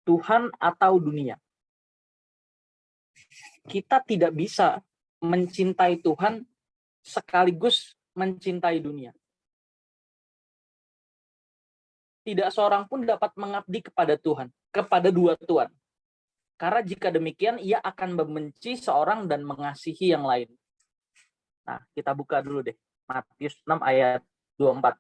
Tuhan atau dunia. Kita tidak bisa mencintai Tuhan sekaligus mencintai dunia. Tidak seorang pun dapat mengabdi kepada Tuhan, kepada dua Tuhan. Karena jika demikian, ia akan membenci seorang dan mengasihi yang lain. Nah, kita buka dulu deh. Matius 6 ayat 24.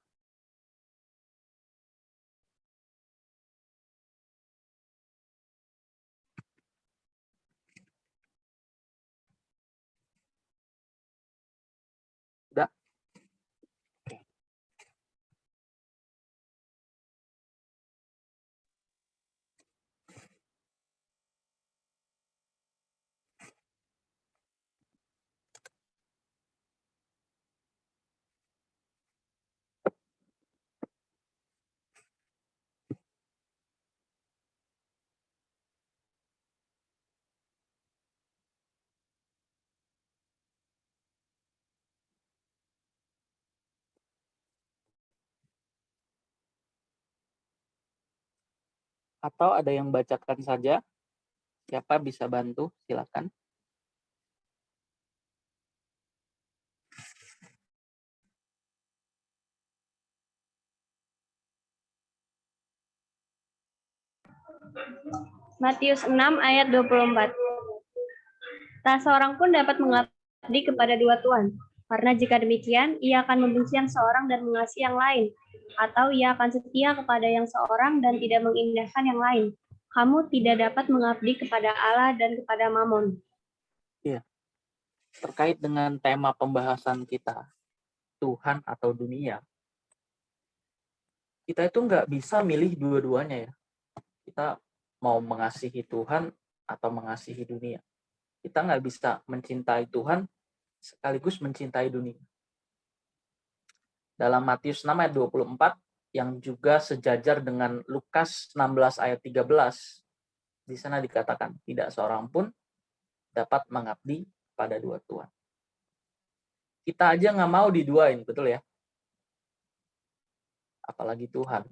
Udah? Atau ada yang bacakan saja? Siapa bisa bantu? Silakan. Matius 6 ayat 24. Tak seorang pun dapat mengabdi kepada dua tuan, karena jika demikian, ia akan membenci yang seorang dan mengasihi yang lain, atau ia akan setia kepada yang seorang dan tidak mengindahkan yang lain. Kamu tidak dapat mengabdi kepada Allah dan kepada Mamon. Iya. Terkait dengan tema pembahasan kita, Tuhan atau dunia, kita itu nggak bisa milih dua-duanya ya. Kita mau mengasihi Tuhan atau mengasihi dunia. Kita nggak bisa mencintai Tuhan sekaligus mencintai dunia. Dalam Matius 6 ayat 24, yang juga sejajar dengan Lukas 16 ayat 13, di sana dikatakan, tidak seorang pun dapat mengabdi pada dua Tuhan. Kita aja nggak mau diduain, betul ya? Apalagi Tuhan.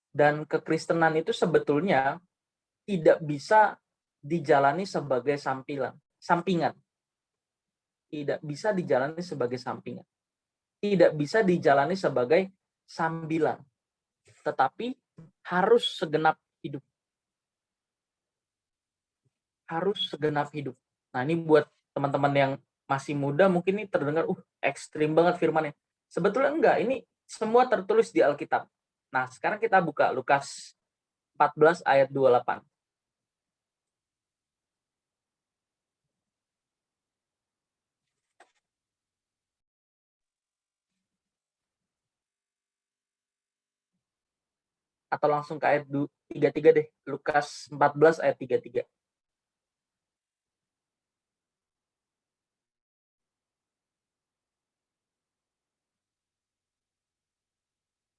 Dan kekristenan itu sebetulnya tidak bisa dijalani sebagai sampingan. Tidak bisa dijalani sebagai sampingan. Tidak bisa dijalani sebagai sambilan. Tetapi harus segenap hidup. Harus segenap hidup. Nah, ini buat teman-teman yang masih muda mungkin ini terdengar ekstrim banget firmannya. Sebetulnya enggak, ini semua tertulis di Alkitab. Nah, sekarang kita buka Lukas 14 ayat 28. Atau langsung ke ayat 33 deh. Lukas 14 ayat 33.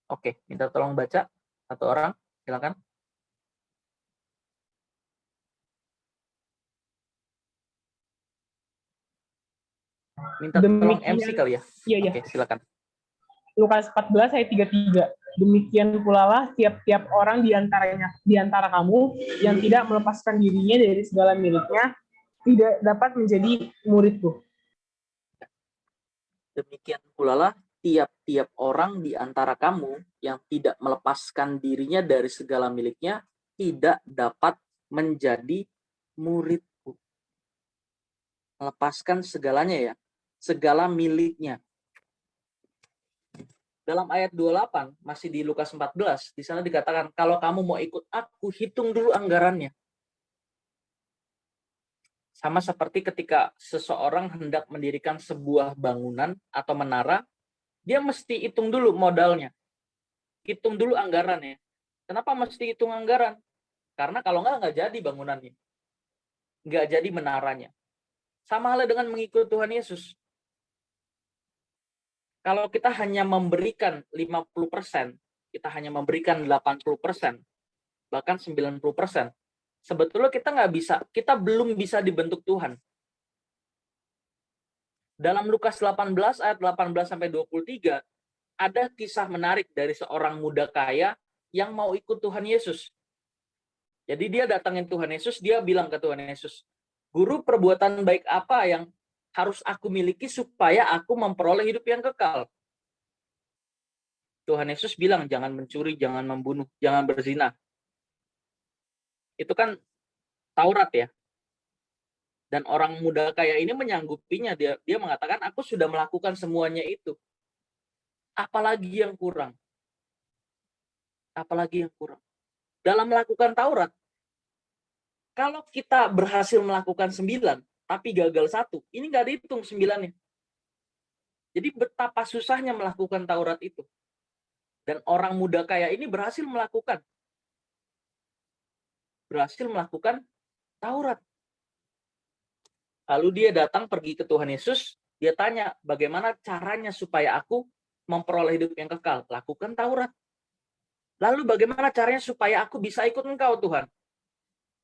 Oke, minta tolong baca. Satu orang, silakan. Minta tolong MC kali ya. Iya. Oke, silakan. Lukas 14 ayat 33. Demikian pula lah tiap-tiap orang di antara kamu yang tidak melepaskan dirinya dari segala miliknya tidak dapat menjadi muridku. Demikian pula lah tiap-tiap orang di antara kamu yang tidak melepaskan dirinya dari segala miliknya tidak dapat menjadi muridku. Melepaskan segalanya ya, segala miliknya. Dalam ayat 28, masih di Lukas 14, di sana dikatakan, kalau kamu mau ikut aku, hitung dulu anggarannya. Sama seperti ketika seseorang hendak mendirikan sebuah bangunan atau menara, dia mesti hitung dulu modalnya. Hitung dulu anggarannya. Kenapa mesti hitung anggaran? Karena kalau nggak jadi bangunannya. Nggak jadi menaranya. Sama halnya dengan mengikut Tuhan Yesus. Kalau kita hanya memberikan 50%, kita hanya memberikan 80%, bahkan 90%, sebetulnya kita nggak bisa, kita belum bisa dibentuk Tuhan. Dalam Lukas 18 ayat 18 sampai 23 ada kisah menarik dari seorang muda kaya yang mau ikut Tuhan Yesus. Jadi dia datangin Tuhan Yesus, dia bilang ke Tuhan Yesus, "Guru, perbuatan baik apa yang harus aku miliki supaya aku memperoleh hidup yang kekal?" Tuhan Yesus bilang, "Jangan mencuri, jangan membunuh, jangan berzina." Itu kan Taurat ya. Dan orang muda kaya ini menyanggupinya. Dia mengatakan, "Aku sudah melakukan semuanya itu. Apalagi yang kurang?" Apalagi yang kurang? Dalam melakukan Taurat, kalau kita berhasil melakukan 9, tapi gagal 1, ini nggak dihitung 9-nya. Jadi betapa susahnya melakukan Taurat itu. Dan orang muda kaya ini berhasil melakukan Taurat. Lalu dia datang pergi ke Tuhan Yesus, dia tanya, "Bagaimana caranya supaya aku memperoleh hidup yang kekal?" Lakukan Taurat. Lalu bagaimana caranya supaya aku bisa ikut Engkau, Tuhan?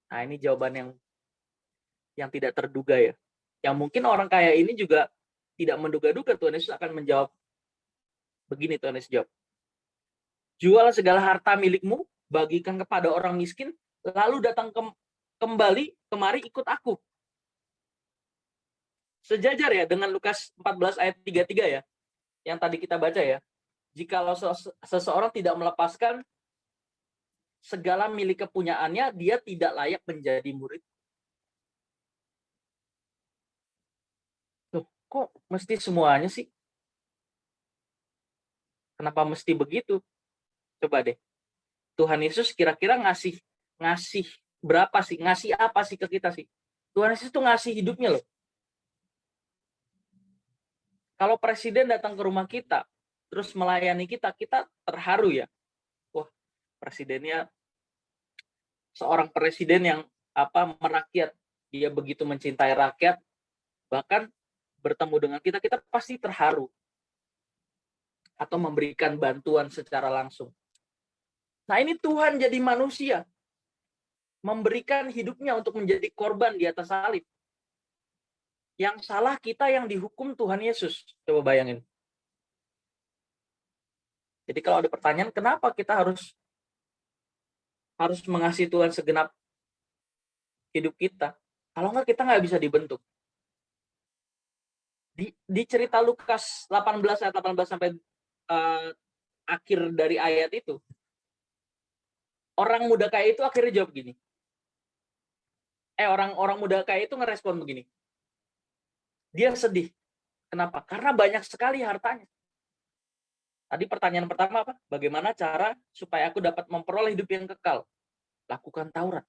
Nah, ini jawaban yang tidak terduga ya. Yang mungkin orang kaya ini juga tidak menduga-duga Tuhan Yesus akan menjawab begini. Tuhan Yesus jawab, "Jual segala harta milikmu, bagikan kepada orang miskin, lalu datang kembali kemari ikut aku." Sejajar ya dengan Lukas 14 ayat 33 ya, yang tadi kita baca ya. Jikalau seseorang tidak melepaskan segala milik kepunyaannya, dia tidak layak menjadi murid. Loh, kok mesti semuanya sih? Kenapa mesti begitu? Coba deh. Tuhan Yesus kira-kira ngasih berapa sih? Ngasih apa sih ke kita sih? Tuhan Yesus tuh ngasih hidupnya loh. Kalau presiden datang ke rumah kita, terus melayani kita, kita terharu ya. Wah, presidennya seorang presiden yang merakyat. Dia begitu mencintai rakyat, bahkan bertemu dengan kita, kita pasti terharu. Atau memberikan bantuan secara langsung. Nah, ini Tuhan jadi manusia. Memberikan hidupnya untuk menjadi korban di atas salib. Yang salah kita yang dihukum Tuhan Yesus. Coba bayangin. Jadi kalau ada pertanyaan, kenapa kita harus mengasihi Tuhan segenap hidup kita? Kalau enggak, kita nggak bisa dibentuk. Di cerita Lukas 18 ayat 18 sampai akhir dari ayat itu, orang muda kaya itu akhirnya jawab gini. Orang muda kaya itu ngerespon begini. Dia sedih. Kenapa? Karena banyak sekali hartanya. Tadi pertanyaan pertama apa? Bagaimana cara supaya aku dapat memperoleh hidup yang kekal? Lakukan Taurat.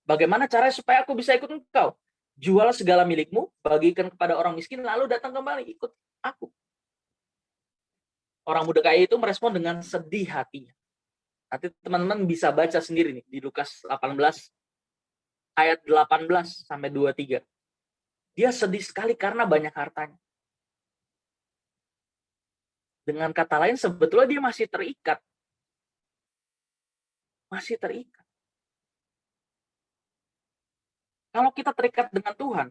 Bagaimana cara supaya aku bisa ikut Engkau? Jual segala milikmu, bagikan kepada orang miskin, lalu datang kembali ikut aku. Orang muda kaya itu merespon dengan sedih hatinya. Nanti teman-teman bisa baca sendiri nih di Lukas 18 ayat 18 sampai 23. Dia sedih sekali karena banyak hartanya. Dengan kata lain, sebetulnya dia masih terikat. Masih terikat. Kalau kita terikat dengan Tuhan,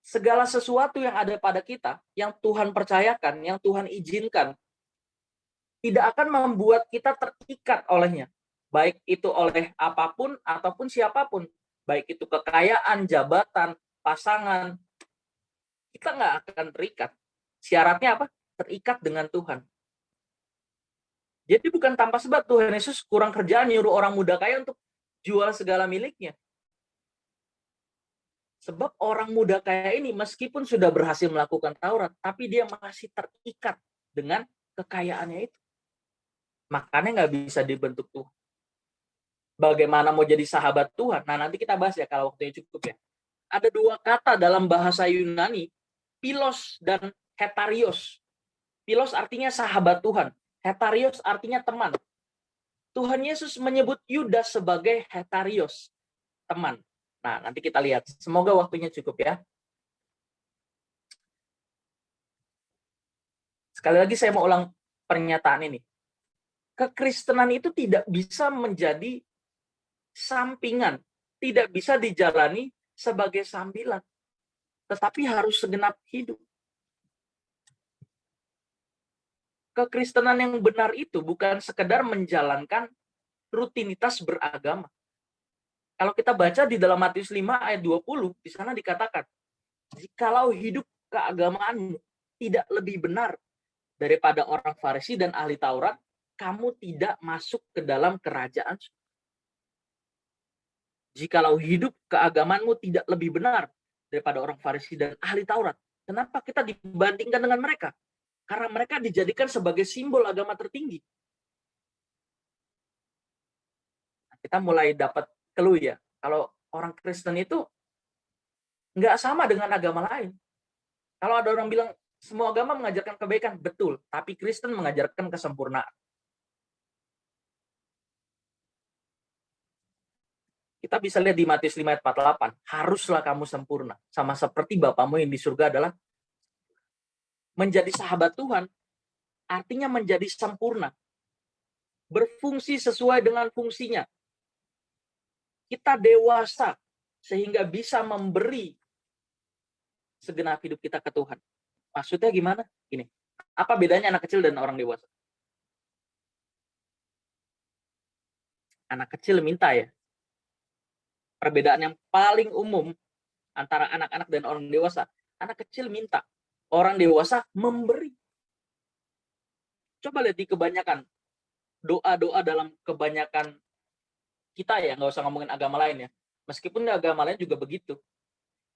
segala sesuatu yang ada pada kita, yang Tuhan percayakan, yang Tuhan izinkan, tidak akan membuat kita terikat olehnya. Baik itu oleh apapun ataupun siapapun. Baik itu kekayaan, jabatan, pasangan. Kita nggak akan terikat. Syaratnya apa? Terikat dengan Tuhan. Jadi bukan tanpa sebab Tuhan Yesus kurang kerjaan nyuruh orang muda kaya untuk jual segala miliknya. Sebab orang muda kaya ini meskipun sudah berhasil melakukan Taurat, tapi dia masih terikat dengan kekayaannya itu. Makanya nggak bisa dibentuk Tuhan. Bagaimana mau jadi sahabat Tuhan? Nah, nanti kita bahas ya kalau waktunya cukup ya. Ada dua kata dalam bahasa Yunani, Philos dan Hetarios. Philos artinya sahabat Tuhan. Hetarios artinya teman. Tuhan Yesus menyebut Yudas sebagai Hetarios, teman. Nah, nanti kita lihat. Semoga waktunya cukup ya. Sekali lagi saya mau ulang pernyataan ini. Kekristenan itu tidak bisa menjadi sampingan. Tidak bisa dijalani sebagai sambilan. Tetapi harus segenap hidup. Kekristenan yang benar itu bukan sekedar menjalankan rutinitas beragama. Kalau kita baca di dalam Matius 5 ayat 20, di sana dikatakan, jikalau hidup keagamaanmu tidak lebih benar daripada orang Farisi dan ahli Taurat, kamu tidak masuk ke dalam kerajaan. Jikalau hidup keagamaanmu tidak lebih benar daripada orang Farisi dan ahli Taurat, kenapa kita dibandingkan dengan mereka? Karena mereka dijadikan sebagai simbol agama tertinggi. Kita mulai dapat clue ya, kalau orang Kristen itu nggak sama dengan agama lain. Kalau ada orang bilang semua agama mengajarkan kebaikan, betul, tapi Kristen mengajarkan kesempurnaan. Kita bisa lihat di Matius 5 ayat 48, haruslah kamu sempurna, sama seperti Bapamu yang di surga adalah. Menjadi sahabat Tuhan artinya menjadi sempurna, berfungsi sesuai dengan fungsinya. Kita dewasa sehingga bisa memberi segenap hidup kita ke Tuhan. Maksudnya gimana? Gini, apa bedanya anak kecil dan orang dewasa? Anak kecil minta ya. Perbedaan yang paling umum antara anak-anak dan orang dewasa. Anak kecil minta, orang dewasa memberi. Coba lihat di kebanyakan doa-doa dalam kebanyakan kita ya, nggak usah ngomongin agama lain ya. Meskipun agama lain juga begitu.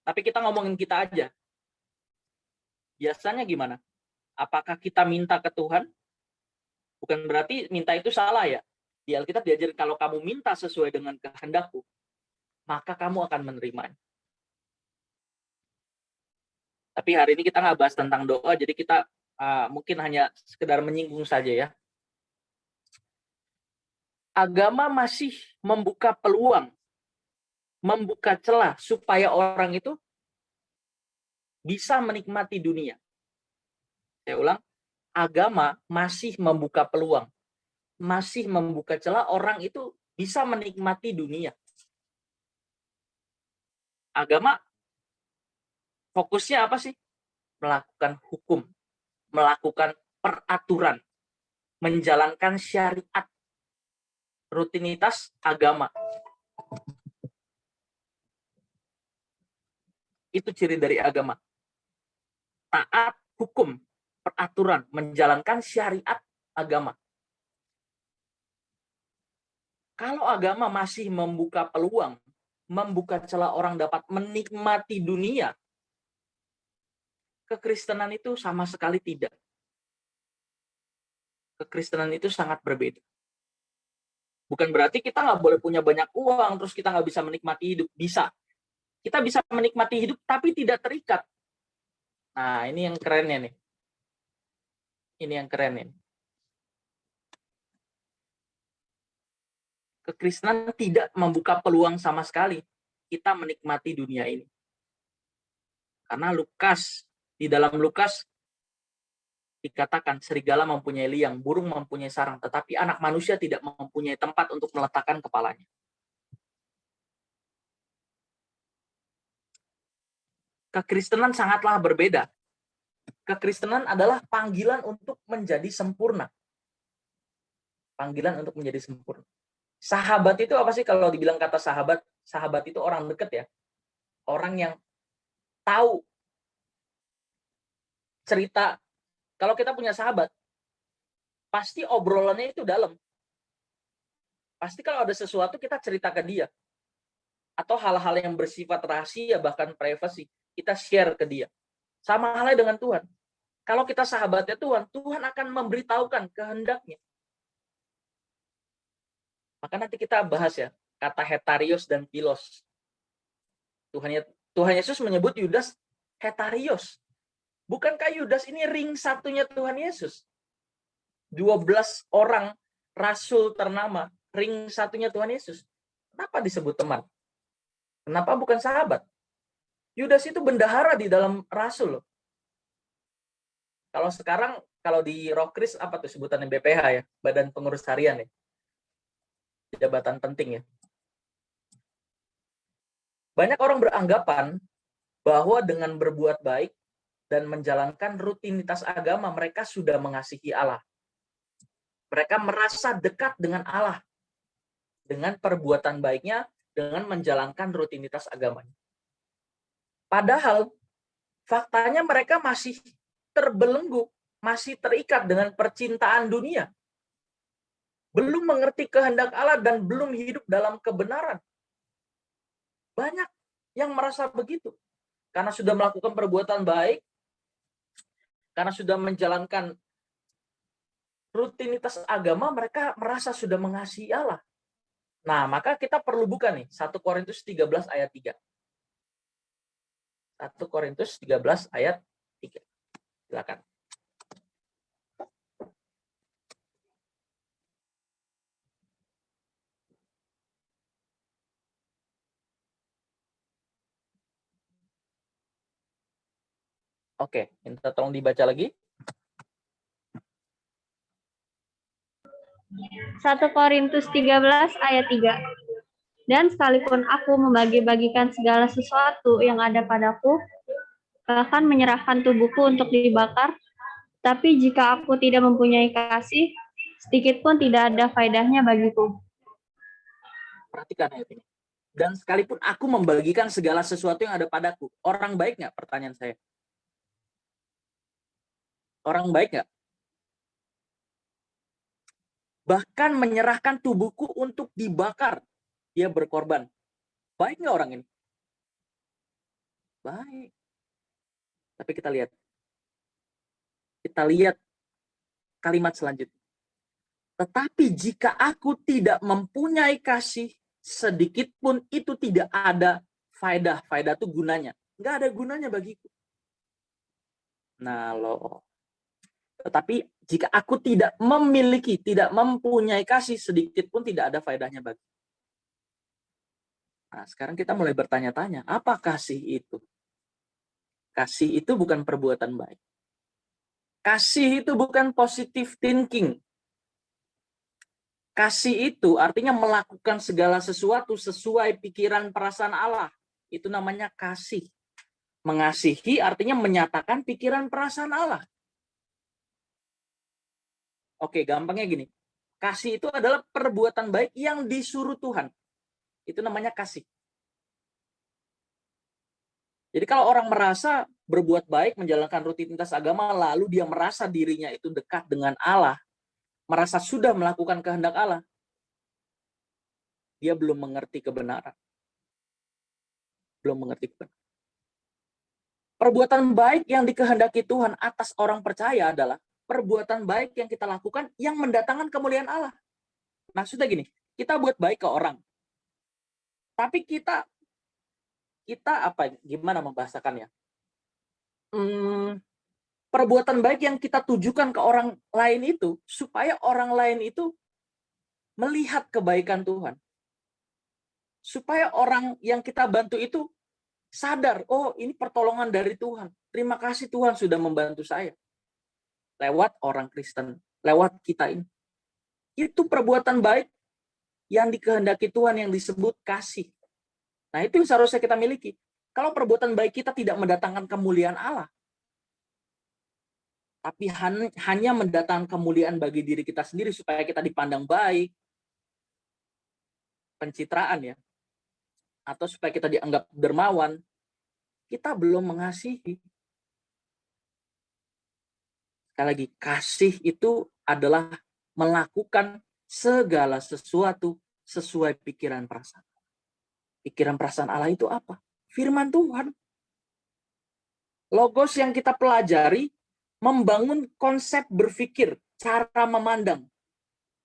Tapi kita ngomongin kita aja. Biasanya gimana? Apakah kita minta ke Tuhan? Bukan berarti minta itu salah ya. Di Alkitab diajarin kalau kamu minta sesuai dengan kehendakku, maka kamu akan menerimanya. Tapi hari ini kita nggak bahas tentang doa, jadi kita mungkin hanya sekedar menyinggung saja ya. Agama masih membuka peluang, membuka celah supaya orang itu bisa menikmati dunia. Saya ulang, agama masih membuka peluang, masih membuka celah orang itu bisa menikmati dunia. Agama fokusnya apa sih? Melakukan hukum, melakukan peraturan, menjalankan syariat, rutinitas agama. Itu ciri dari agama. Taat hukum, peraturan, menjalankan syariat agama. Kalau agama masih membuka peluang, membuka celah orang dapat menikmati dunia, kekristenan itu sama sekali tidak. Kekristenan itu sangat berbeda. Bukan berarti kita nggak boleh punya banyak uang, terus kita nggak bisa menikmati hidup. Bisa. Kita bisa menikmati hidup, tapi tidak terikat. Nah, ini yang kerennya nih. Ini yang keren nih. Kekristenan tidak membuka peluang sama sekali kita menikmati dunia ini. Karena di dalam Lukas dikatakan serigala mempunyai liang, burung mempunyai sarang, tetapi anak manusia tidak mempunyai tempat untuk meletakkan kepalanya. Kekristenan sangatlah berbeda. Kekristenan adalah panggilan untuk menjadi sempurna. Panggilan untuk menjadi sempurna. Sahabat itu apa sih kalau dibilang kata sahabat? Sahabat itu orang dekat ya. Orang yang tahu cerita. Kalau kita punya sahabat, pasti obrolannya itu dalam. Pasti kalau ada sesuatu kita cerita ke dia. Atau hal-hal yang bersifat rahasia, bahkan privasi, kita share ke dia. Sama halnya dengan Tuhan. Kalau kita sahabatnya Tuhan, Tuhan akan memberitahukan kehendaknya. Maka nanti kita bahas ya, kata hetarios dan pilos. Tuhan Yesus menyebut Yudas hetarios. Bukankah Yudas ini ring satunya Tuhan Yesus? 12 orang rasul ternama, ring satunya Tuhan Yesus. Kenapa disebut teman? Kenapa bukan sahabat? Yudas itu bendahara di dalam rasul loh. Kalau sekarang, kalau di Rockris, apa tuh sebutannya BPH ya? Badan Pengurus Harian ya? Jabatan penting ya. Banyak orang beranggapan bahwa dengan berbuat baik dan menjalankan rutinitas agama, mereka sudah mengasihi Allah. Mereka merasa dekat dengan Allah. dengan perbuatan baiknya, dengan menjalankan rutinitas agamanya. Padahal faktanya mereka masih terbelenggu, masih terikat dengan percintaan dunia. Belum mengerti kehendak Allah dan belum hidup dalam kebenaran. Banyak yang merasa begitu. Karena sudah melakukan perbuatan baik, karena sudah menjalankan rutinitas agama, mereka merasa sudah mengasihi Allah. Nah, maka kita perlu buka nih 1 Korintus 13 ayat 3. 1 Korintus 13 ayat 3. Silakan. Oke, minta tolong dibaca lagi. 1 Korintus 13 ayat 3. Dan sekalipun aku membagi-bagikan segala sesuatu yang ada padaku, bahkan menyerahkan tubuhku untuk dibakar, tapi jika aku tidak mempunyai kasih, sedikit pun tidak ada faedahnya bagiku. Perhatikan ayat ini. Dan sekalipun aku membagikan segala sesuatu yang ada padaku, orang baik nggak? Pertanyaan saya. Orang baik nggak? Bahkan menyerahkan tubuhku untuk dibakar. Dia berkorban. Baik nggak orang ini? Baik. Tapi kita lihat. Kita lihat kalimat selanjutnya. Tetapi jika aku tidak mempunyai kasih, sedikit pun itu tidak ada faedah. Faedah itu gunanya. Nggak ada gunanya bagiku. Nah loh. Tetapi jika aku tidak memiliki, tidak mempunyai kasih, sedikit pun tidak ada faedahnya bagi. Nah, sekarang kita mulai bertanya-tanya, apa kasih itu? Kasih itu bukan perbuatan baik. Kasih itu bukan positive thinking. Kasih itu artinya melakukan segala sesuatu sesuai pikiran perasaan Allah. Itu namanya kasih. Mengasihi artinya menyatakan pikiran perasaan Allah. Oke, gampangnya gini. Kasih itu adalah perbuatan baik yang disuruh Tuhan. Itu namanya kasih. Jadi kalau orang merasa berbuat baik, menjalankan rutinitas agama, lalu dia merasa dirinya itu dekat dengan Allah, merasa sudah melakukan kehendak Allah, dia belum mengerti kebenaran. Belum mengerti kebenaran. Perbuatan baik yang dikehendaki Tuhan atas orang percaya adalah perbuatan baik yang kita lakukan yang mendatangkan kemuliaan Allah. Maksudnya gini, kita buat baik ke orang, tapi kita apa? Gimana membahasakannya? Perbuatan baik yang kita tujukan ke orang lain itu supaya orang lain itu melihat kebaikan Tuhan. Supaya orang yang kita bantu itu sadar, oh ini pertolongan dari Tuhan. Terima kasih Tuhan sudah membantu saya. Lewat orang Kristen, lewat kita ini. Itu perbuatan baik yang dikehendaki Tuhan yang disebut kasih. Nah itu yang seharusnya kita miliki. Kalau perbuatan baik kita tidak mendatangkan kemuliaan Allah, tapi hanya mendatangkan kemuliaan bagi diri kita sendiri supaya kita dipandang baik, pencitraan ya, atau supaya kita dianggap dermawan, kita belum mengasihi. Sekali lagi, kasih itu adalah melakukan segala sesuatu sesuai pikiran perasaan. Pikiran perasaan Allah itu apa? Firman Tuhan. Logos yang kita pelajari membangun konsep berpikir, cara memandang.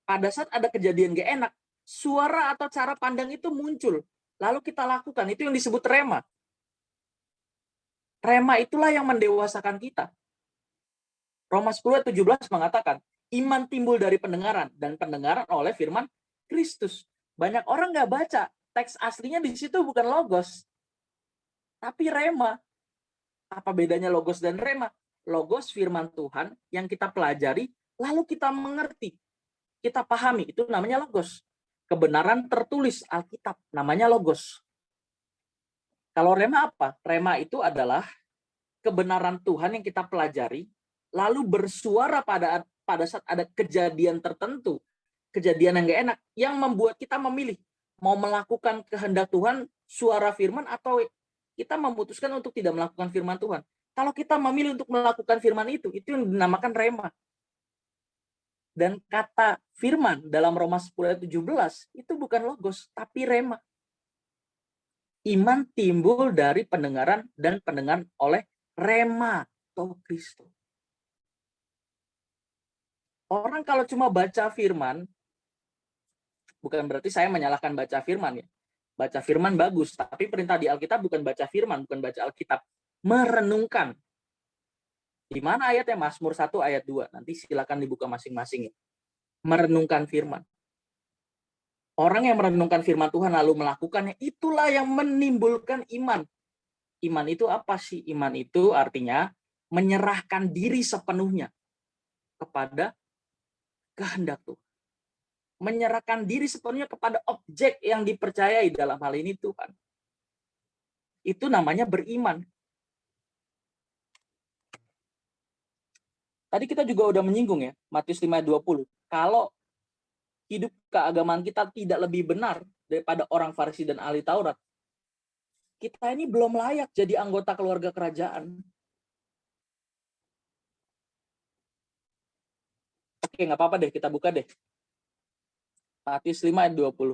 Pada saat ada kejadian gak enak, suara atau cara pandang itu muncul. Lalu kita lakukan, itu yang disebut rema. Rema itulah yang mendewasakan kita. Roma 10 ayat 17 mengatakan, iman timbul dari pendengaran, dan pendengaran oleh firman Kristus. Banyak orang nggak baca, teks aslinya di situ bukan logos, tapi rema. Apa bedanya logos dan rema? Logos firman Tuhan yang kita pelajari, lalu kita mengerti, kita pahami, itu namanya logos. Kebenaran tertulis Alkitab, namanya logos. Kalau rema apa? Rema itu adalah kebenaran Tuhan yang kita pelajari, lalu bersuara pada saat ada kejadian tertentu kejadian yang gak enak yang membuat kita memilih mau melakukan kehendak Tuhan, suara firman, atau kita memutuskan untuk tidak melakukan firman Tuhan. Kalau kita memilih untuk melakukan firman itu yang dinamakan rema. Dan kata firman dalam Roma 10 ayat 17 itu bukan logos, tapi rema. Iman timbul dari pendengaran dan pendengaran oleh rema atau Kristus. Orang kalau cuma baca firman, bukan berarti saya menyalahkan baca firman ya. Baca firman bagus, tapi perintah di Alkitab bukan baca firman, bukan baca Alkitab. Merenungkan. Di mana ayatnya? Mazmur 1 ayat 2. Nanti silakan dibuka masing-masing ya. Merenungkan firman. Orang yang merenungkan firman Tuhan lalu melakukannya, itulah yang menimbulkan iman. Iman itu apa sih? Iman itu artinya menyerahkan diri sepenuhnya kepada kehendak Tuhan. Menyerahkan diri sepenuhnya kepada objek yang dipercayai, dalam hal ini Tuhan. Itu namanya beriman. Tadi kita juga udah menyinggung ya, Matius 5 ayat 20. Kalau hidup keagamaan kita tidak lebih benar daripada orang Farisi dan ahli Taurat, kita ini belum layak jadi anggota keluarga kerajaan. Oke, nggak apa-apa deh, kita buka deh. Matius 5 ayat 20.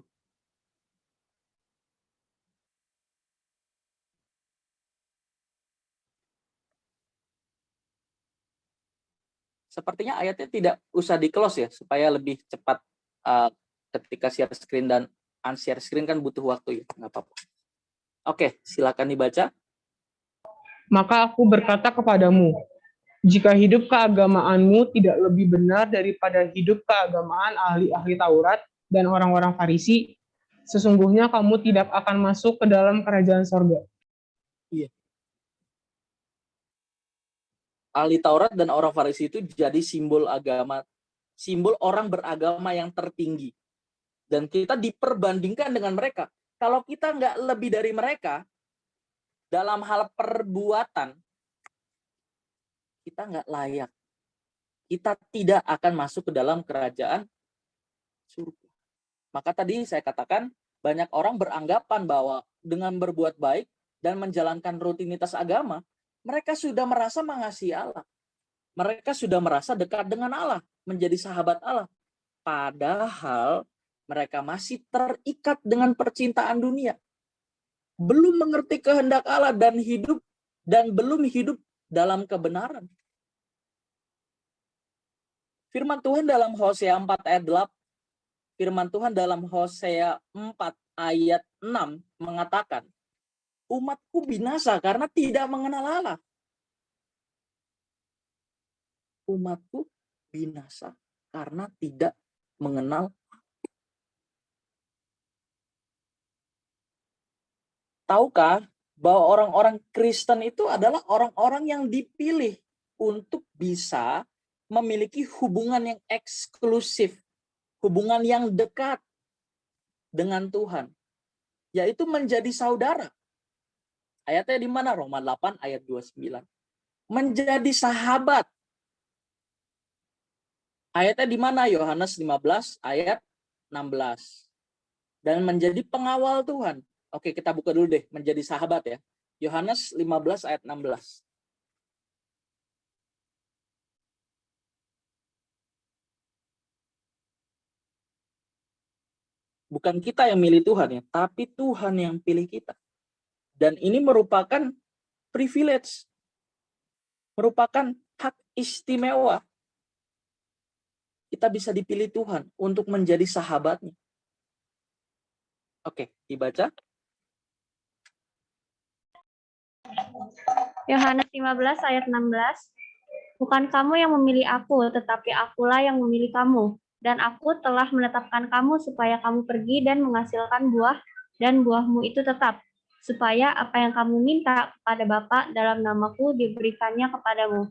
Sepertinya ayatnya tidak usah di-close ya, supaya lebih cepat ketika share screen dan unshare screen kan butuh waktu ya, nggak apa-apa. Oke, silakan dibaca. Maka aku berkata kepadamu, jika hidup keagamaanmu tidak lebih benar daripada hidup keagamaan ahli-ahli Taurat dan orang-orang Farisi, sesungguhnya kamu tidak akan masuk ke dalam kerajaan sorga. Iya. Ahli Taurat dan orang Farisi itu jadi simbol agama, simbol orang beragama yang tertinggi. Dan kita diperbandingkan dengan mereka. Kalau kita nggak lebih dari mereka, dalam hal perbuatan, kita nggak layak. Kita tidak akan masuk ke dalam kerajaan surga. Maka tadi saya katakan, banyak orang beranggapan bahwa dengan berbuat baik dan menjalankan rutinitas agama, mereka sudah merasa mengasihi Allah. Mereka sudah merasa dekat dengan Allah, menjadi sahabat Allah. Padahal mereka masih terikat dengan percintaan dunia. Belum mengerti kehendak Allah dan belum hidup dalam kebenaran. Firman Tuhan dalam Hosea 4 ayat 8, firman Tuhan dalam Hosea 4 ayat 6 mengatakan, umatku binasa karena tidak mengenal Allah. Umatku binasa karena tidak mengenal. Tahukah bahwa orang-orang Kristen itu adalah orang-orang yang dipilih untuk bisa memiliki hubungan yang eksklusif, hubungan yang dekat dengan Tuhan, yaitu menjadi saudara. Ayatnya di mana? Roma 8 ayat 29. Menjadi sahabat. Ayatnya di mana? Yohanes 15 ayat 16. Dan menjadi pengawal Tuhan. Oke, kita buka dulu deh, menjadi sahabat ya. Yohanes 15 ayat 16. Bukan kita yang milih Tuhan ya, tapi Tuhan yang pilih kita. Dan ini merupakan privilege. Merupakan hak istimewa. Kita bisa dipilih Tuhan untuk menjadi sahabatnya. Oke, dibaca. Yohanes 15 ayat 16. Bukan kamu yang memilih aku, tetapi akulah yang memilih kamu. Dan aku telah menetapkan kamu supaya kamu pergi dan menghasilkan buah, dan buahmu itu tetap. Supaya apa yang kamu minta kepada Bapa dalam namaku diberikannya kepadamu.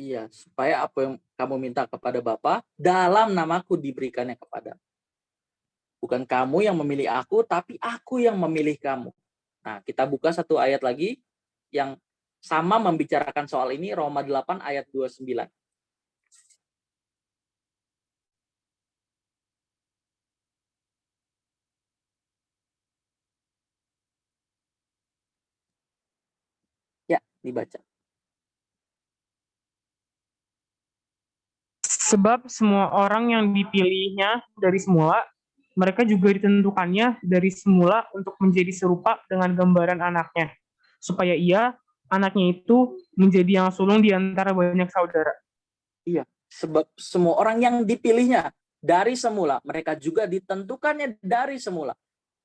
Iya, supaya apa yang kamu minta kepada Bapa dalam namaku diberikannya kepada. Bukan kamu yang memilih aku, tapi aku yang memilih kamu. Nah, kita buka satu ayat lagi yang sama membicarakan soal ini, Roma 8 ayat 29. dibaca. Sebab semua orang yang dipilihnya dari semula, mereka juga ditentukannya dari semula untuk menjadi serupa dengan gambaran anaknya, supaya anaknya itu menjadi yang sulung di antara banyak saudara. Iya, sebab semua orang yang dipilihnya dari semula, mereka juga ditentukannya dari semula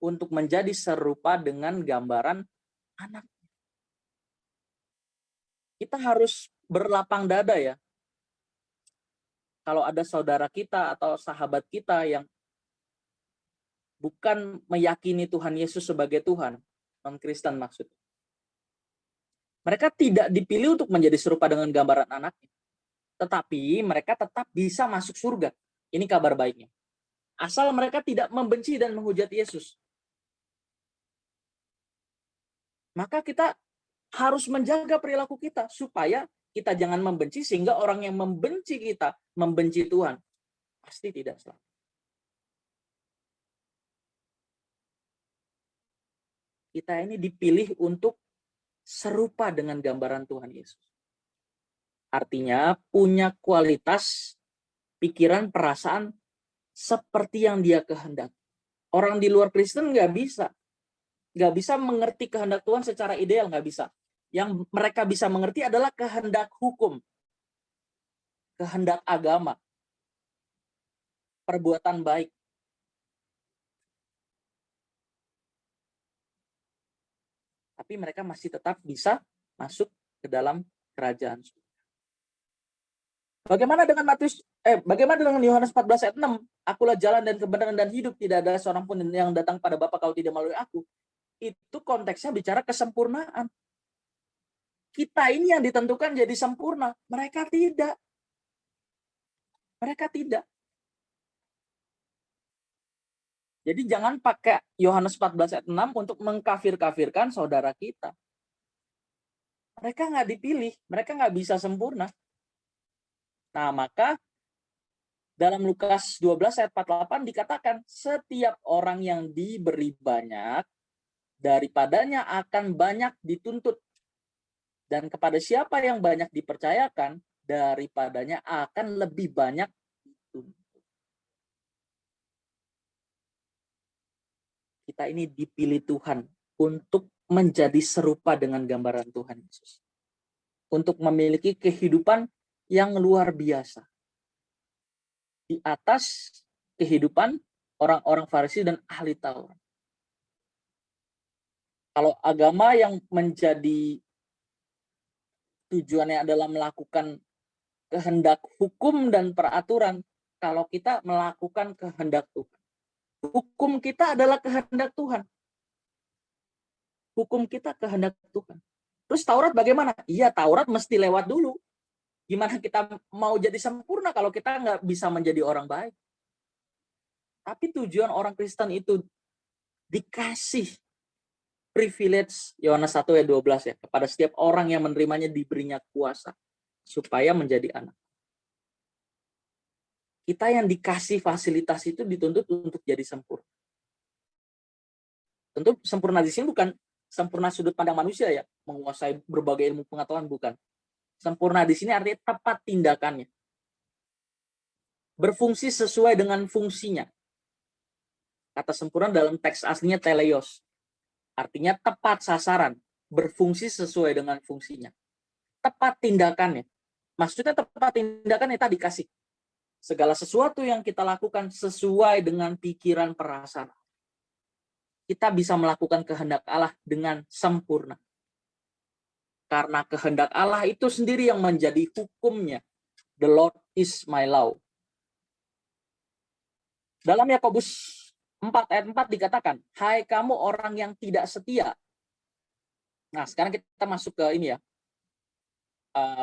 untuk menjadi serupa dengan gambaran anak. Kita harus berlapang dada ya. Kalau ada saudara kita atau sahabat kita yang bukan meyakini Tuhan Yesus sebagai Tuhan, non-Kristen maksudnya. Mereka tidak dipilih untuk menjadi serupa dengan gambaran anaknya. Tetapi mereka tetap bisa masuk surga. Ini kabar baiknya. Asal mereka tidak membenci dan menghujat Yesus. Maka kita harus menjaga perilaku kita supaya kita jangan membenci sehingga orang yang membenci kita membenci Tuhan. Pasti tidak selalu. Kita ini dipilih untuk serupa dengan gambaran Tuhan Yesus. Artinya punya kualitas pikiran, perasaan seperti yang dia kehendaki. Orang di luar Kristen nggak bisa mengerti kehendak Tuhan secara ideal, nggak bisa. Yang mereka bisa mengerti adalah kehendak hukum, kehendak agama, perbuatan baik. Tapi mereka masih tetap bisa masuk ke dalam kerajaan. Bagaimana dengan Yohanes 14 ayat 6? Akulah jalan dan kebenaran dan hidup, tidak ada seorang pun yang datang pada Bapa kalau tidak melalui aku. Itu konteksnya bicara kesempurnaan. Kita ini yang ditentukan jadi sempurna, mereka tidak. Mereka tidak. Jadi jangan pakai Yohanes 14 ayat 6 untuk mengkafir-kafirkan saudara kita. Mereka nggak dipilih, mereka nggak bisa sempurna. Nah, maka dalam Lukas 12 ayat 48 dikatakan, setiap orang yang diberi banyak, daripadanya akan banyak dituntut. Dan kepada siapa yang banyak dipercayakan, daripadanya akan lebih banyak dituntut. Kita ini dipilih Tuhan untuk menjadi serupa dengan gambaran Tuhan Yesus. Untuk memiliki kehidupan yang luar biasa. Di atas kehidupan orang-orang Farisi dan ahli Taurat. Kalau agama yang menjadi tujuannya adalah melakukan kehendak hukum dan peraturan, kalau kita melakukan kehendak Tuhan. Hukum kita adalah kehendak Tuhan. Hukum kita kehendak Tuhan. Terus Taurat bagaimana? Iya, Taurat mesti lewat dulu. Gimana kita mau jadi sempurna kalau kita nggak bisa menjadi orang baik? Tapi tujuan orang Kristen itu dikasih privilege, Yohanes 1 ayat 12 ya, kepada setiap orang yang menerimanya diberinya kuasa supaya menjadi anak. Kita yang dikasih fasilitas itu dituntut untuk jadi sempurna. Tentu sempurna di sini bukan sempurna sudut pandang manusia ya, menguasai berbagai ilmu pengetahuan, bukan. Sempurna di sini artinya tepat tindakannya. Berfungsi sesuai dengan fungsinya. Kata sempurna dalam teks aslinya teleios. Artinya tepat sasaran, berfungsi sesuai dengan fungsinya. Tepat tindakannya. Maksudnya tepat tindakannya tadi kasih. Segala sesuatu yang kita lakukan sesuai dengan pikiran perasaan. Kita bisa melakukan kehendak Allah dengan sempurna. Karena kehendak Allah itu sendiri yang menjadi hukumnya. The Lord is my law. Dalam Yakobus 4 ayat 4 dikatakan, hai kamu orang yang tidak setia. Nah, sekarang kita masuk ke ini ya.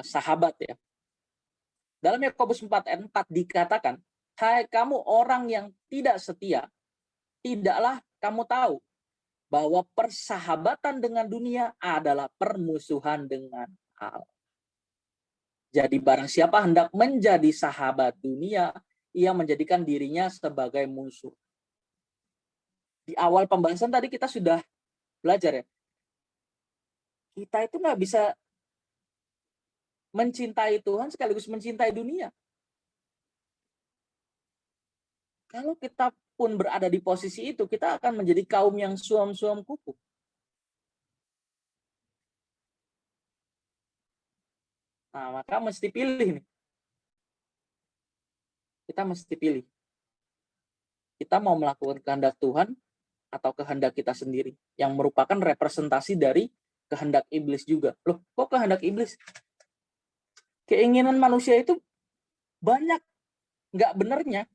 Sahabat ya. Dalam Yakobus 4 ayat 4 dikatakan, hai kamu orang yang tidak setia, tidaklah kamu tahu bahwa persahabatan dengan dunia adalah permusuhan dengan Allah. Jadi barang siapa hendak menjadi sahabat dunia, ia menjadikan dirinya sebagai musuh. Di awal pembahasan tadi kita sudah belajar ya. Kita itu nggak bisa mencintai Tuhan sekaligus mencintai dunia. Kalau kita pun berada di posisi itu, kita akan menjadi kaum yang suam-suam kuku. Nah, maka mesti pilih nih. Kita mesti pilih. Kita mau melakukan kehendak Tuhan atau kehendak kita sendiri, yang merupakan representasi dari kehendak iblis juga. Loh, kok kehendak iblis? Keinginan manusia itu banyak nggak benernya.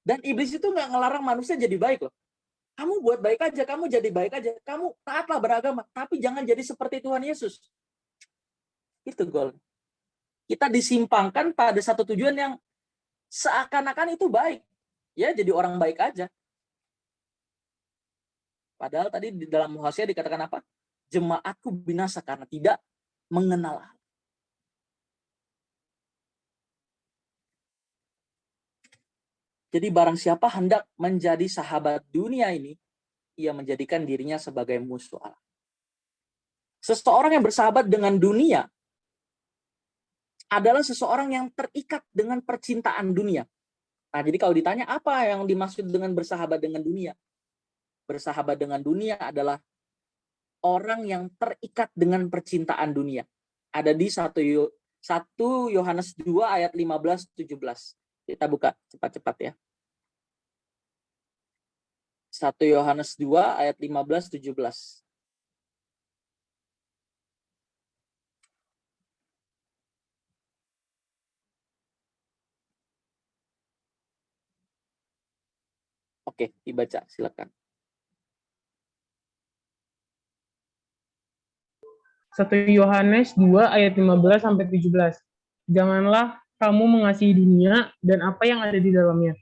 Dan iblis itu nggak ngelarang manusia jadi baik loh. Kamu buat baik aja, kamu jadi baik aja, kamu taatlah beragama, tapi jangan jadi seperti Tuhan Yesus. Itu goal. Kita disimpangkan pada satu tujuan yang seakan-akan itu baik. Ya, jadi orang baik aja. Padahal tadi di dalam Hosea dikatakan apa? Jemaatku binasa karena tidak mengenal Allah. Jadi barang siapa hendak menjadi sahabat dunia ini, ia menjadikan dirinya sebagai musuh Allah. Seseorang yang bersahabat dengan dunia adalah seseorang yang terikat dengan percintaan dunia. Nah, jadi kalau ditanya apa yang dimaksud dengan bersahabat dengan dunia? Bersahabat dengan dunia adalah orang yang terikat dengan percintaan dunia. Ada di 1 Yohanes 2 ayat 15-17. Kita buka cepat-cepat ya. 1 Yohanes 2 ayat 15-17. Oke, dibaca, silakan. 1 Yohanes 2 ayat 15 sampai 17. Janganlah kamu mengasihi dunia dan apa yang ada di dalamnya.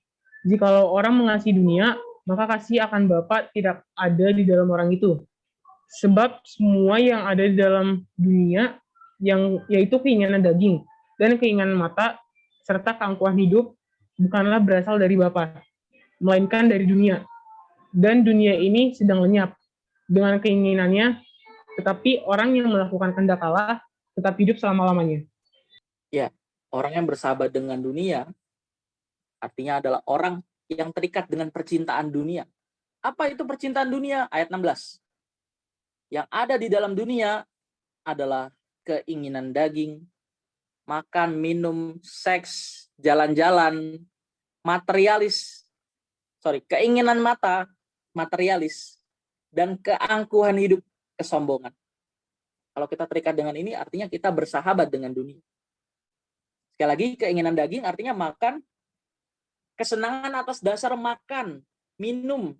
Jikalau orang mengasihi dunia, maka kasih akan Bapa tidak ada di dalam orang itu. Sebab semua yang ada di dalam dunia, yaitu keinginan daging dan keinginan mata, serta keangkuhan hidup, bukanlah berasal dari Bapa, melainkan dari dunia. Dan dunia ini sedang lenyap dengan keinginannya, tetapi orang yang melakukan kehendak Allah tetap hidup selama-lamanya. Ya, orang yang bersahabat dengan dunia artinya adalah orang yang terikat dengan percintaan dunia. Apa itu percintaan dunia? Ayat 16. Yang ada di dalam dunia adalah keinginan daging, makan, minum, seks, jalan-jalan, keinginan mata, materialis, dan keangkuhan hidup, kesombongan. Kalau kita terikat dengan ini, artinya kita bersahabat dengan dunia. Sekali lagi, keinginan daging artinya makan, kesenangan atas dasar makan, minum,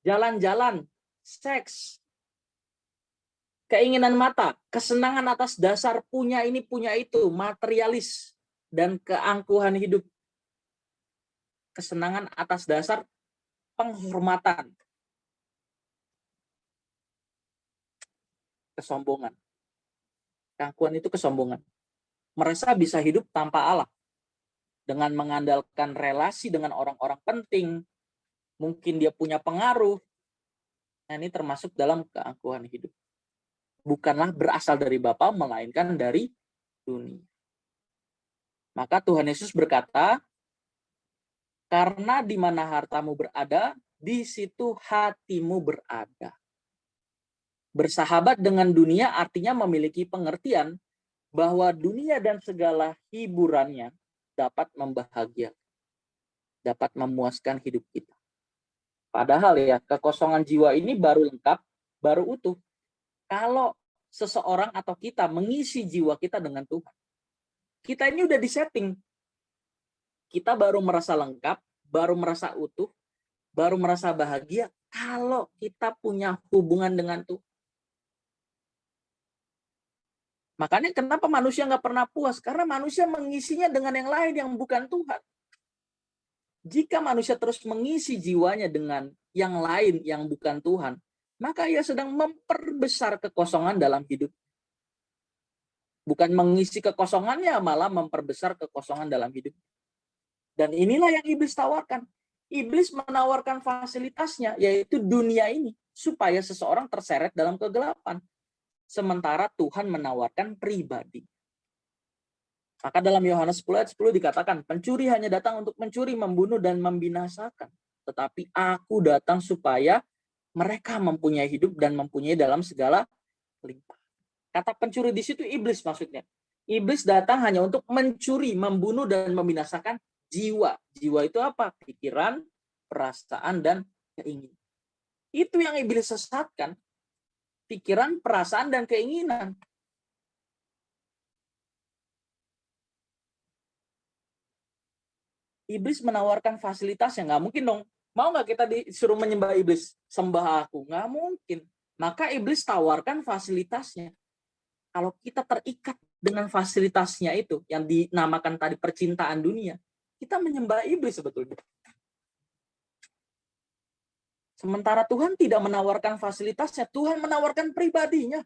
jalan-jalan, seks. Keinginan mata, kesenangan atas dasar punya ini, punya itu, materialis, dan keangkuhan hidup. Kesenangan atas dasar penghormatan. Kesombongan. Keangkuhan itu kesombongan. Merasa bisa hidup tanpa Allah. Dengan mengandalkan relasi dengan orang-orang penting. Mungkin dia punya pengaruh. Nah, ini termasuk dalam keangkuhan hidup. Bukanlah berasal dari Bapa, melainkan dari dunia. Maka Tuhan Yesus berkata, karena di mana hartamu berada, di situ hatimu berada. Bersahabat dengan dunia artinya memiliki pengertian bahwa dunia dan segala hiburannya dapat membahagiakan, dapat memuaskan hidup kita. Padahal ya, kekosongan jiwa ini baru lengkap, baru utuh, kalau seseorang atau kita mengisi jiwa kita dengan Tuhan. Kita ini udah disetting. Kita baru merasa lengkap, baru merasa utuh, baru merasa bahagia kalau kita punya hubungan dengan Tuhan. Makanya kenapa manusia nggak pernah puas? Karena manusia mengisinya dengan yang lain yang bukan Tuhan. Jika manusia terus mengisi jiwanya dengan yang lain yang bukan Tuhan, maka ia sedang memperbesar kekosongan dalam hidup. Bukan mengisi kekosongannya, malah memperbesar kekosongan dalam hidup. Dan inilah yang iblis tawarkan. Iblis menawarkan fasilitasnya, yaitu dunia ini, supaya seseorang terseret dalam kegelapan. sementara Tuhan menawarkan pribadi. Maka dalam Yohanes 10 ayat 10 dikatakan, pencuri hanya datang untuk mencuri, membunuh, dan membinasakan. Tetapi aku datang supaya mereka mempunyai hidup dan mempunyai dalam segala limpah. Kata pencuri di situ iblis maksudnya. Iblis datang hanya untuk mencuri, membunuh, dan membinasakan jiwa. Jiwa itu apa? Pikiran, perasaan, dan keinginan. Itu yang iblis sesatkan. Pikiran, perasaan, dan keinginan. Iblis menawarkan fasilitas yang nggak mungkin dong. Mau nggak kita disuruh menyembah iblis? Sembah aku. Nggak mungkin. Maka iblis tawarkan fasilitasnya. Kalau kita terikat dengan fasilitasnya itu, yang dinamakan tadi percintaan dunia, kita menyembah iblis sebetulnya. Sementara Tuhan tidak menawarkan fasilitasnya, Tuhan menawarkan pribadinya.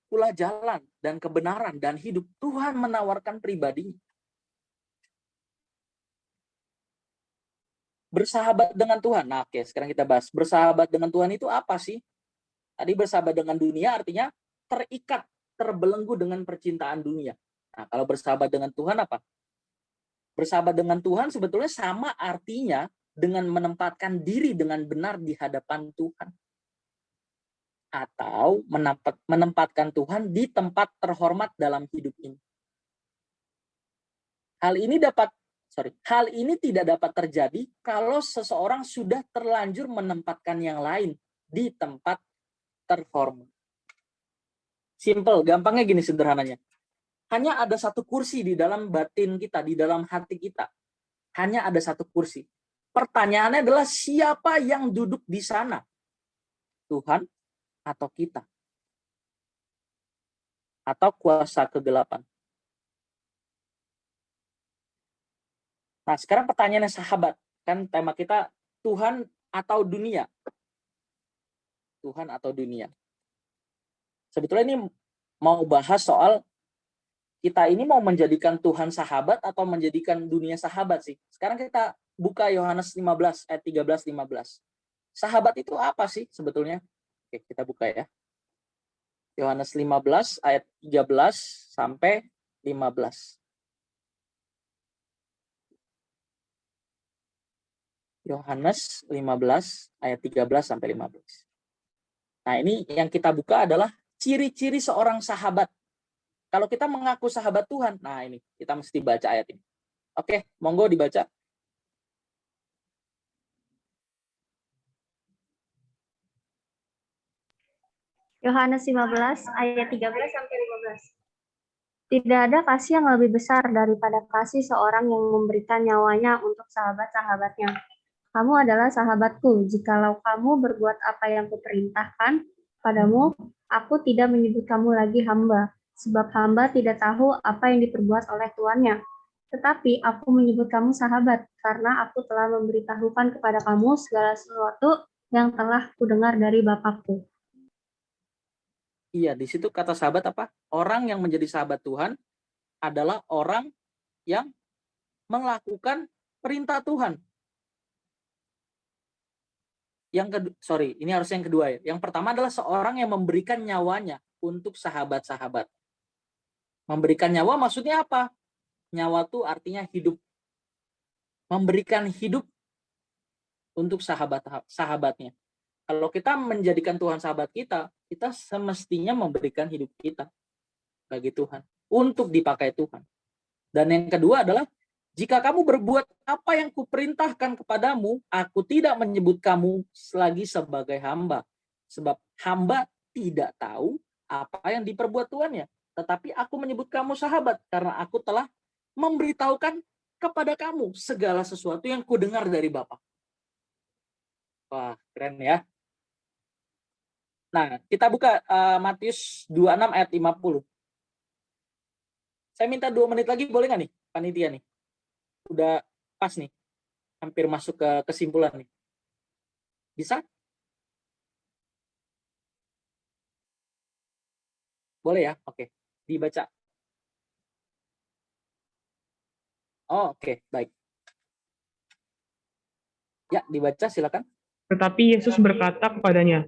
Akulah jalan dan kebenaran dan hidup. Tuhan menawarkan pribadinya. Bersahabat dengan Tuhan. Nah, oke, sekarang kita bahas. Bersahabat dengan Tuhan itu apa sih? Tadi bersahabat dengan dunia artinya terikat, terbelenggu dengan percintaan dunia. Nah, kalau bersahabat dengan Tuhan apa? Bersahabat dengan Tuhan sebetulnya sama artinya dengan menempatkan diri dengan benar di hadapan Tuhan. Atau menempatkan Tuhan di tempat terhormat dalam hidup ini. Hal ini tidak dapat terjadi kalau seseorang sudah terlanjur menempatkan yang lain di tempat terhormat. Simple, gampangnya gini sederhananya. Hanya ada satu kursi di dalam batin kita, di dalam hati kita. Hanya ada satu kursi. Pertanyaannya adalah siapa yang duduk di sana? Tuhan atau kita? Atau kuasa kegelapan? Nah, sekarang pertanyaannya sahabat. Kan tema kita Tuhan atau dunia? Tuhan atau dunia? Sebetulnya ini mau bahas soal kita ini mau menjadikan Tuhan sahabat atau menjadikan dunia sahabat sih. Sekarang kita buka Yohanes 15 ayat 13-15. Sahabat itu apa sih sebetulnya? Oke, kita buka ya. Yohanes 15 ayat 13 sampai 15. Yohanes 15 ayat 13 sampai 15. Nah, ini yang kita buka adalah ciri-ciri seorang sahabat. Kalau kita mengaku sahabat Tuhan, nah ini kita mesti baca ayat ini. Oke, monggo dibaca. Yohanes 15 ayat 13 sampai 15. Tidak ada kasih yang lebih besar daripada kasih seorang yang memberikan nyawanya untuk sahabat-sahabatnya. Kamu adalah sahabatku, jikalau kamu berbuat apa yang kuperintahkan padamu. Aku tidak menyebut kamu lagi hamba, sebab hamba tidak tahu apa yang diperbuat oleh tuannya. Tetapi aku menyebut kamu sahabat, karena aku telah memberitahukan kepada kamu segala sesuatu yang telah kudengar dari Bapakku. Iya, di situ kata sahabat apa? Orang yang menjadi sahabat Tuhan adalah orang yang melakukan perintah Tuhan. Ini harusnya yang kedua ya. Yang pertama adalah seorang yang memberikan nyawanya untuk sahabat-sahabat. Memberikan nyawa maksudnya apa? Nyawa itu artinya hidup. Memberikan hidup untuk sahabatnya. Kalau kita menjadikan Tuhan sahabat kita, kita semestinya memberikan hidup kita bagi Tuhan untuk dipakai Tuhan. Dan yang kedua adalah jika kamu berbuat apa yang kuperintahkan kepadamu, aku tidak menyebut kamu lagi sebagai hamba. Sebab hamba tidak tahu apa yang diperbuat tuannya. Tetapi aku menyebut kamu sahabat karena aku telah memberitahukan kepada kamu segala sesuatu yang kudengar dari Bapa. Wah, keren ya. Nah, kita buka Matius 26 ayat 50. Saya minta 2 menit lagi, boleh nggak nih, panitia nih? Udah pas nih, hampir masuk ke kesimpulan nih. Bisa? Boleh ya? Oke, dibaca. Oh, oke, baik. Ya, dibaca silakan. Tetapi Yesus berkata kepadanya,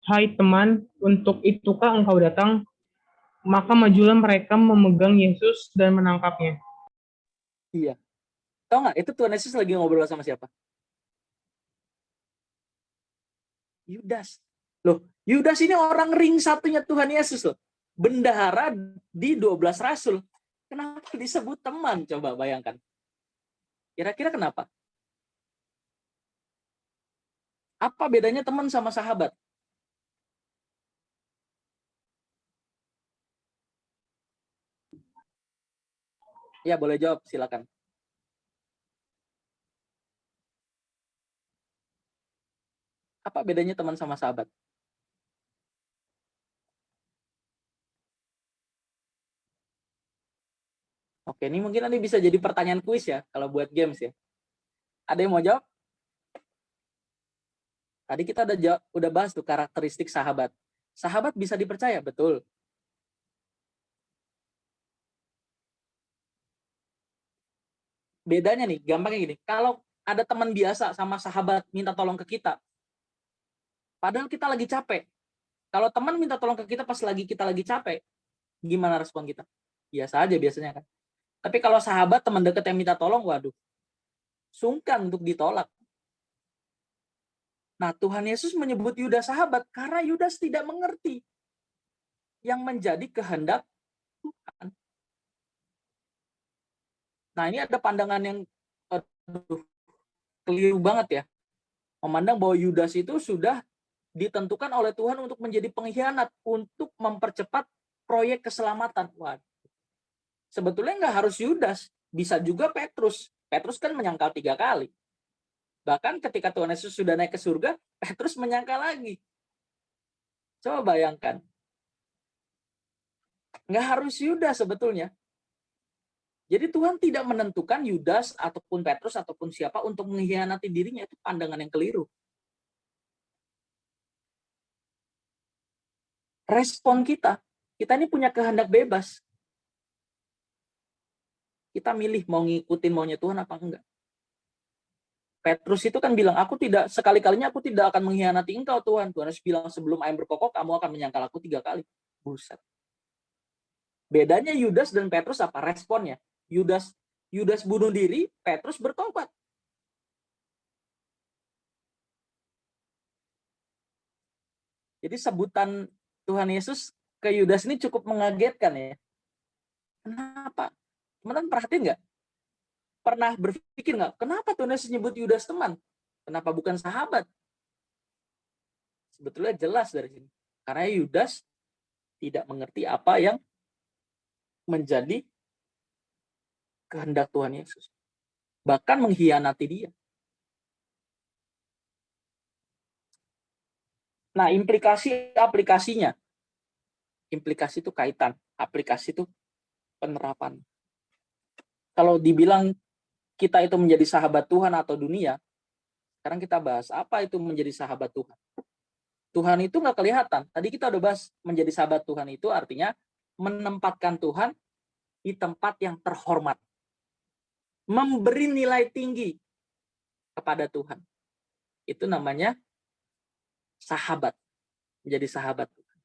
"Hai teman, untuk itukah engkau datang?" Maka majulah mereka memegang Yesus dan menangkapnya. Iya. Tahu nggak, itu Tuhan Yesus lagi ngobrol sama siapa? Yudas. Loh, Yudas ini orang ring satunya Tuhan Yesus loh. Bendahara di 12 rasul. Kenapa disebut teman? Coba bayangkan. Kira-kira kenapa? Apa bedanya teman sama sahabat? Ya, boleh jawab, silakan. Apa bedanya teman sama sahabat? Oke, ini mungkin nanti bisa jadi pertanyaan kuis ya, kalau buat games ya. Ada yang mau jawab? Tadi kita udah bahas tuh karakteristik sahabat. Sahabat bisa dipercaya, betul. Bedanya nih, gampangnya gini. Kalau ada teman biasa sama sahabat minta tolong ke kita, padahal kita lagi capek. Kalau teman minta tolong ke kita pas kita lagi capek, gimana respon kita? Biasa aja biasanya kan. Tapi kalau sahabat, teman dekat yang minta tolong, waduh, sungkan untuk ditolak. Nah, Tuhan Yesus menyebut Yudas sahabat karena Yudas tidak mengerti yang menjadi kehendak Tuhan. Nah, ini ada pandangan yang keliru banget ya. Memandang bahwa Yudas itu sudah ditentukan oleh Tuhan untuk menjadi pengkhianat, untuk mempercepat proyek keselamatan. Wah, sebetulnya nggak harus Yudas, bisa juga Petrus. Petrus kan menyangkal 3 kali. Bahkan ketika Tuhan Yesus sudah naik ke surga, Petrus menyangkal lagi. Coba bayangkan. Nggak harus Yudas sebetulnya. Jadi Tuhan tidak menentukan Yudas ataupun Petrus ataupun siapa untuk mengkhianati dirinya. Itu pandangan yang keliru. Respon kita ini punya kehendak bebas. Kita milih mau ngikutin maunya Tuhan apa enggak. Petrus itu kan bilang, aku tidak, sekali-kalinya aku tidak akan mengkhianati engkau Tuhan. Tuhan Yesus bilang, sebelum ayam berkokok, kamu akan menyangkal aku 3 kali. Buset. Bedanya Yudas dan Petrus apa? Responnya. Yudas bunuh diri, Petrus bertobat. Jadi sebutan Tuhan Yesus ke Yudas ini cukup mengagetkan ya. Kenapa? Teman-teman perhatiin nggak? Pernah berpikir nggak, kenapa Tuhan Yesus nyebut Yudas teman? Kenapa bukan sahabat? Sebetulnya jelas dari sini. Karena Yudas tidak mengerti apa yang menjadi kehendak Tuhan Yesus. Bahkan mengkhianati dia. Nah, aplikasinya. Implikasi itu kaitan, aplikasi itu penerapan. Kalau dibilang kita itu menjadi sahabat Tuhan atau dunia, sekarang kita bahas apa itu menjadi sahabat Tuhan. Tuhan itu nggak kelihatan. Tadi kita udah bahas menjadi sahabat Tuhan itu artinya menempatkan Tuhan di tempat yang terhormat. Memberi nilai tinggi kepada Tuhan. Itu namanya sahabat. Menjadi sahabat Tuhan.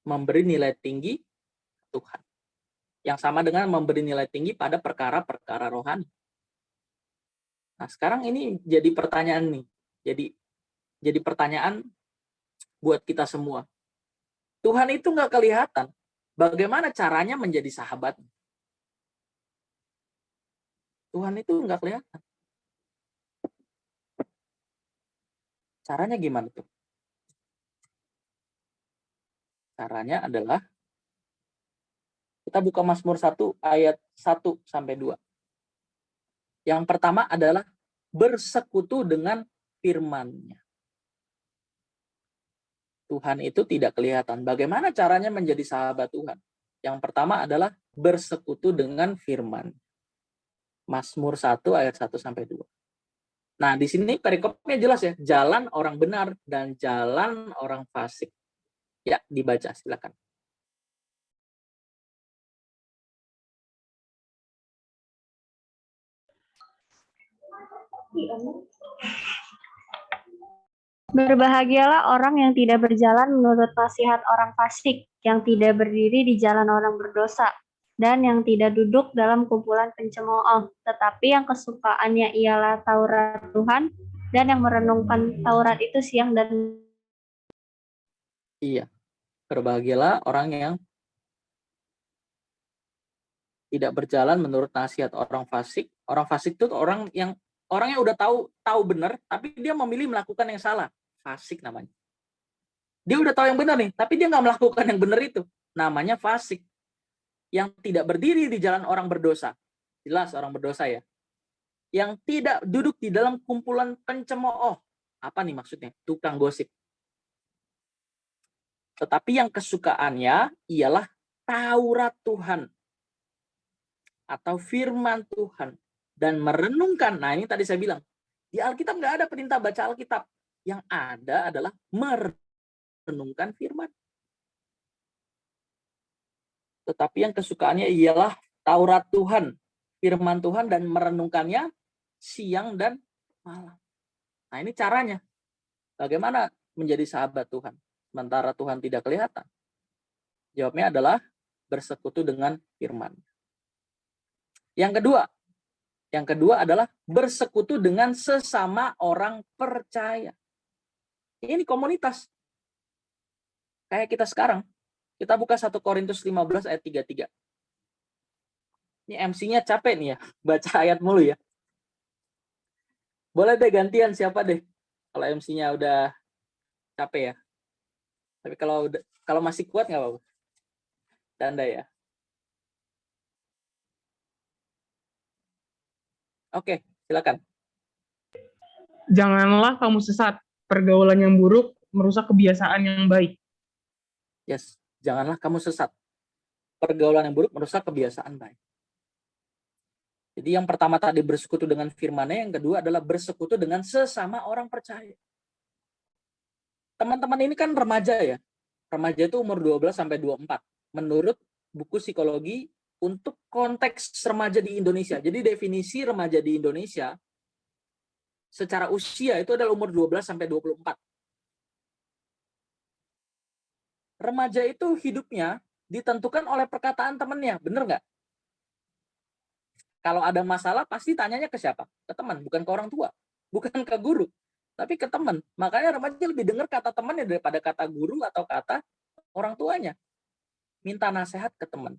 Memberi nilai tinggi Tuhan. Yang sama dengan memberi nilai tinggi pada perkara-perkara rohani. Nah, sekarang ini jadi pertanyaan nih. Jadi pertanyaan buat kita semua. Tuhan itu nggak kelihatan. Bagaimana caranya menjadi sahabat? Tuhan itu nggak kelihatan. Caranya gimana tuh? Caranya adalah kita buka Mazmur 1 ayat 1 sampai 2. Yang pertama adalah bersekutu dengan firman-Nya. Tuhan itu tidak kelihatan. Bagaimana caranya menjadi sahabat Tuhan? Yang pertama adalah bersekutu dengan firman. Mazmur 1 ayat 1 sampai 2. Nah, di sini perikopnya jelas ya, jalan orang benar dan jalan orang fasik. Ya, dibaca silakan. Berbahagialah orang yang tidak berjalan menurut nasihat orang fasik, yang tidak berdiri di jalan orang berdosa, dan yang tidak duduk dalam kumpulan pencemooh, tetapi yang kesukaannya ialah Taurat Tuhan, dan yang merenungkan Taurat itu siang dan Iya, berbahagialah orang yang tidak berjalan menurut nasihat orang fasik. Orang fasik itu orangnya udah tahu benar, tapi dia memilih melakukan yang salah. Fasik namanya. Dia udah tahu yang benar nih, tapi dia nggak melakukan yang benar itu. Namanya fasik. Yang tidak berdiri di jalan orang berdosa. Jelas orang berdosa ya. Yang tidak duduk di dalam kumpulan pencemooh. Apa nih maksudnya? Tukang gosip. Tetapi yang kesukaannya ialah Taurat Tuhan atau firman Tuhan dan merenungkan. Nah, ini tadi saya bilang, di Alkitab nggak ada perintah baca Alkitab. Yang ada adalah merenungkan firman. Tetapi yang kesukaannya ialah Taurat Tuhan, firman Tuhan, dan merenungkannya siang dan malam. Nah, ini caranya. Bagaimana menjadi sahabat Tuhan sementara Tuhan tidak kelihatan? Jawabnya adalah bersekutu dengan firman. Yang kedua adalah bersekutu dengan sesama orang percaya. Ini komunitas. Kayak kita sekarang. Kita buka 1 Korintus 15 ayat 33. Ini MC-nya capek nih ya, baca ayat mulu ya. Boleh deh gantian siapa deh, kalau MC-nya udah capek ya. Tapi kalau masih kuat nggak apa-apa. Canda ya. Oke, silakan. Janganlah kamu sesat. Pergaulan yang buruk merusak kebiasaan yang baik. Yes, janganlah kamu sesat. Pergaulan yang buruk merusak kebiasaan baik. Jadi yang pertama tadi bersekutu dengan firman-Nya, yang kedua adalah bersekutu dengan sesama orang percaya. Teman-teman ini kan remaja ya. Remaja itu umur 12 sampai 24. Menurut buku psikologi untuk konteks remaja di Indonesia. Jadi definisi remaja di Indonesia secara usia itu adalah umur 12 sampai 24. Remaja itu hidupnya ditentukan oleh perkataan temannya, bener nggak? Kalau ada masalah pasti tanyanya ke siapa? Ke teman, bukan ke orang tua, bukan ke guru, tapi ke teman. Makanya remaja lebih dengar kata temannya daripada kata guru atau kata orang tuanya. Minta nasihat ke teman.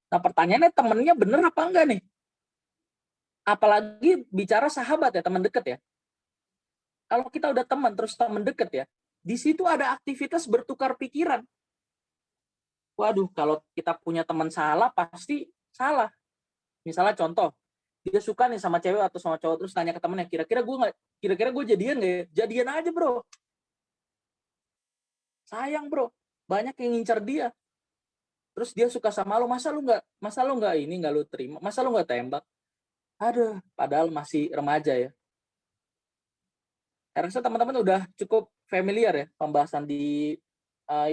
Nah pertanyaannya temennya bener apa enggak nih? Apalagi bicara sahabat ya, teman dekat ya. Kalau kita udah teman terus teman dekat ya, di situ ada aktivitas bertukar pikiran. Waduh, kalau kita punya teman salah pasti salah. Misalnya contoh, dia suka nih sama cewek atau sama cowok terus tanya ke temennya, kira-kira gue jadian nggak ya? Jadian aja bro. Sayang bro, banyak yang ngincar dia. Terus dia suka sama lo, masa lu nggak ini nggak lu terima, masa lu nggak tembak? Aduh, padahal masih remaja ya. Saya rasa teman-teman udah cukup familiar ya pembahasan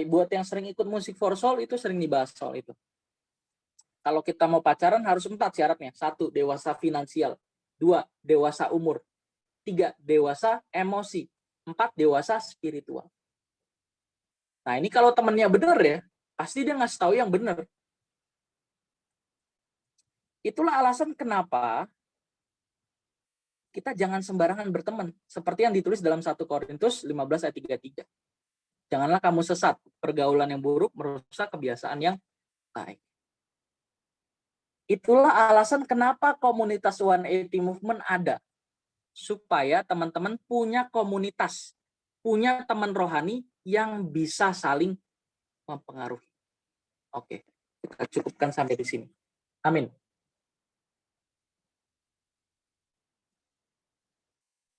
buat yang sering ikut musik for soul itu sering dibahas soal itu. Kalau kita mau pacaran harus 4 syaratnya. 1, dewasa finansial. 2, dewasa umur. 3, dewasa emosi. 4, dewasa spiritual. Nah ini kalau temennya benar ya, pasti dia ngasih tahu yang benar. Itulah alasan kenapa kita jangan sembarangan berteman. Seperti yang ditulis dalam 1 Korintus 15 ayat 33. Janganlah kamu sesat. Pergaulan yang buruk merusak kebiasaan yang baik. Itulah alasan kenapa komunitas 180 Movement ada. Supaya teman-teman punya komunitas, punya teman rohani yang bisa saling mempengaruhi. Oke, kita cukupkan sampai di sini. Amin.